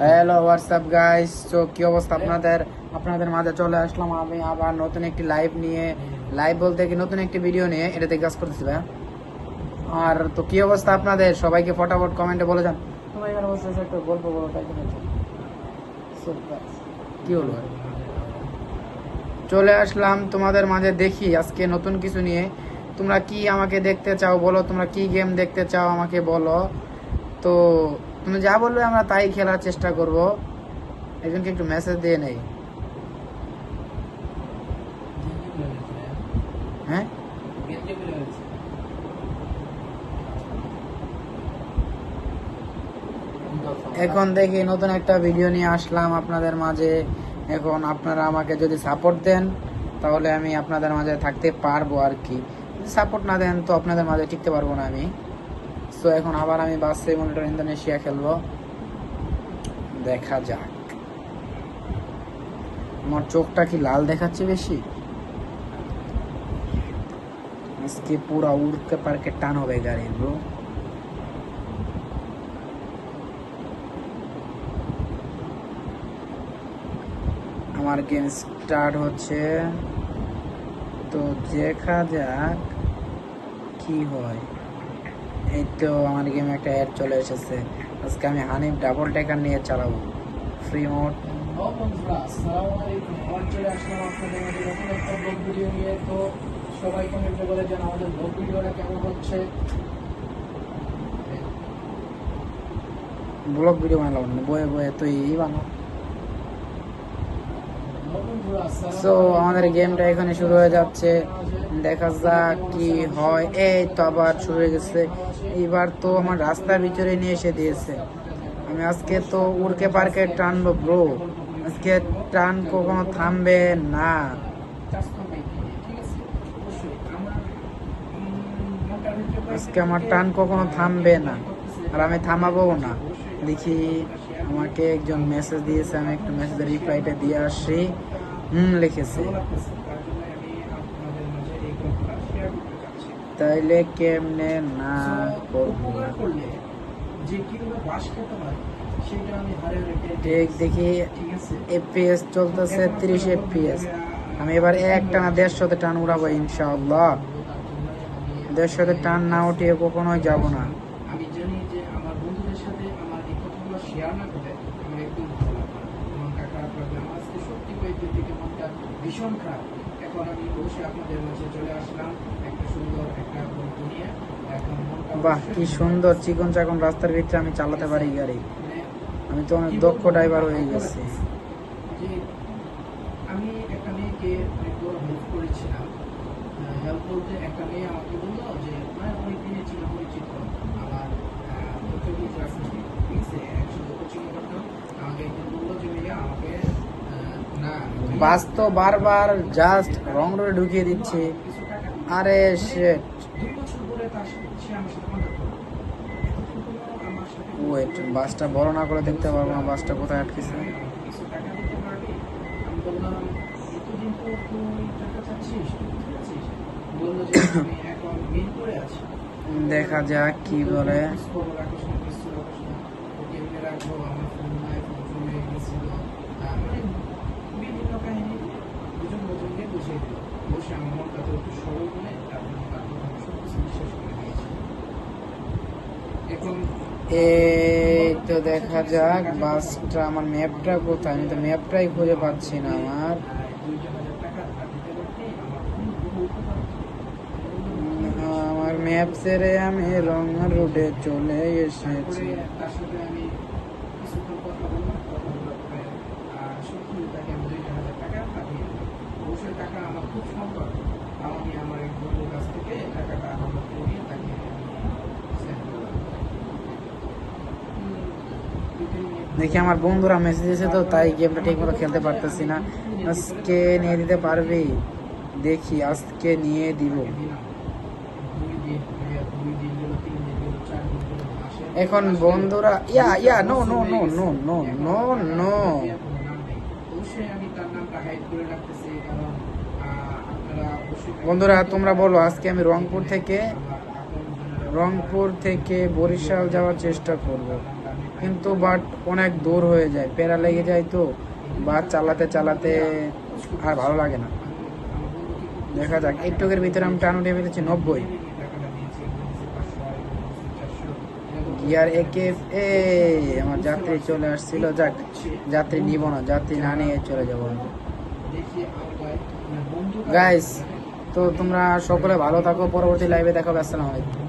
Hello WhatsApp guys, তো কি অবস্থা আপনাদের? আপনাদের মাঝে চলে আসলাম আমি আবার নতুন একটি লাইভ নিয়ে। লাইভ বলতে কি নতুন একটি ভিডিও নিয়ে, এটাতে কাজ করতেছি ভাই। আর তো কি অবস্থা আপনাদের? সবাইকে ফটাফট কমেন্টে বলে যান তোমার এখানে অবস্থা একটা গল্প বলো তাই কি হলো। চলে আসলাম তোমাদের মাঝে, দেখি আজকে নতুন কিছু নিয়ে। তোমরা কি আমাকে দেখতে চাও বলো, তোমরা কি গেম দেখতে চাও আমাকে বলো। তো তুমি যা বলবে আমরা তাই খেলার চেষ্টা করব। একজনকে একটু মেসেজ দিয়ে নেই। হ্যাঁ, এখন দেখি নতুন একটা ভিডিও নিয়ে আসলাম আপনাদের মাঝে। এখন আপনারা আমাকে যদি সাপোর্ট দেন তাহলে আমি আপনাদের মাঝে থাকতে পারবো আর কি। যদি সাপোর্ট না দেন তো আপনাদের মাঝে টিকতে পারবো না আমি। সো এখন আবার আমি বাস সিমুলেটর ইন্দোনেশিয়া খেলবো, দেখা যাক। আমার চোখটা কি লাল দেখাচ্ছে বেশি? আজকে পুরা উড়তে পার্কে টান হবে গাড়ির ব্রো। আমার গেম স্টার্ট হচ্ছে, তো দেখা যাক কি হয়। এই তো আমার গেমে একটা অ্যাড চলে এসেছে। আজকে আমি হানিফ ডাবল টেকার নিয়ে চালাবো ফ্রি মোড। বন্ধুরা আসসালামু আলাইকুম, আবার চলে আসলাম আপনাদের মধ্যে নতুন একটা ব্লগ ভিডিও নিয়ে। তো সবাই কমেন্টে বলে যান আমাদের ব্লগ ভিডিওটা কেমন হচ্ছে। ব্লগ ভিডিও বানাবো না, বয়ে বয়ে তুই বানাও। সো আমাদের গেমটা এখানে শুরু হয়ে যাচ্ছে, দেখা যাক কি হয়। এই তো আবার শুরু হয়ে গেছে। এবার তো আমার রাস্তার ভিতরে নিয়ে এসে দিয়েছে। আমি আজকে তো উড়কে পার্কে টানবো ব্রো। আজকে টান কখনো থামবে না। আজকে আমার টান কখনো থামবে না, আর আমি থামাবো না। দেখি আমাকে একজন মেসেজ দিয়েছে, আমি একটু মেসেজের রিপ্লাইটা দিয়ে আসি। লিখেছে, তাইলে কেমনে না করবো। ঠিক দেখি এফপিএস চলতেছে 30 এফপিএস। আমি এবার এক টানা 150 টান উড়াবো ইনশাআল্লাহ। 150 টান না উঠিয়ে কখনোই যাব না। আমি জানি যে আমার বন্ধুদের সাথে আমার এই কথাগুলো শেয়ার না করলে আমার একদম ভালো লাগবে না, মনটা খারাপ লাগবে। আমার আজকে সত্যি কয়েকদিন থেকে মনটা ভীষণ খারাপ। এখন আমি অবশ্যই আপনাদের মাঝে চলে আসলাম একটা সুন্দর একটা গল্প নিয়ে। এখন বাহ, কি সুন্দর চিকন চাকন রাস্তার ভিতরে আমি চালাতে পারি গাড়ি। আমি তো অনেক দক্ষ ড্রাইভার হয়ে গেছি। যে আমি একটা মেয়েকে অনেক বড় হেল্প করেছিলাম। হেল্প বলতে একটা মেয়ে আমাকে বললো যে অনেক দিনের ছিল পরিচিত আমার, চল্লিশ রাজনীতি ঠিক আছে, একসাথে কোচিং করতাম। আমাকে একদিন বললো যে মেয়ে আমাকে না বাস তো বারবার জাস্ট রং রোডে ঢুকিয়ে দিচ্ছে। আরে শিট, 2 বছর পরে তার সাথে সে আমার সাথে কন্ট্যাক্ট করলো। ওয়েট, বাসটা বড় না করে দেখতে পারবো না বাসটা কোথায় আটকেছে। কিছু টাকা দিতে পারবি? আমি বললাম এতদিন তো তুই টাকা চাচ্ছিস, বললো যে আমি এখন মিল করে আছি। দেখা যাক কি বলে। রাখবো আমার ফোন নাই, ফোন চলে গেছিল, মানে বিভিন্ন কাহিনী দুজন দুজনকে বুঝিয়ে দিল। বসে আমার মনটা তো একটু সরল বলে তারপর সবকিছু বিশ্বাস করে দিয়েছি। এখন এই তো দেখা যাক বাসটা, আমার ম্যাপটা কোথায়? আমি তো ম্যাপটাই খুঁজে পাচ্ছি না আমার। আমার ম্যাপ ছেড়ে আমি রং রোডে চলে এসেছি। দেখি আমার বন্ধুরা মেসেজ দিয়েছে, তো তাই গেমটা ঠিক মতো খেলতে পারতেছি না। আজকে নিয়ে দিতে পারবি? দেখি আজকে নিয়ে দিব। এখন বন্ধুরা yeah yeah no no no no no no no, বন্ধুরা তোমরা বলো আজকে আমি রংপুর থেকে বরিশাল যাওয়ার চেষ্টা করব। কিন্তু বাট অনেক দূর হয়ে যায়, প্যারা লেগে যায়, তো বাস চালাতে চালাতে আর ভালো লাগে না। দেখা যাক, একটুকের ভিতরে আমি টান উঠে ফেলেছি 90। গিয়ার একে এ আমার যাত্রী চলে আসছিল। যাক, যাত্রী নিব না, যাত্রী না নিয়ে চলে যাবো গাইস। তো তোমরা সকলে ভালো থাকো, পরবর্তী লাইভে দেখাবে। আসসালামু আলাইকুম।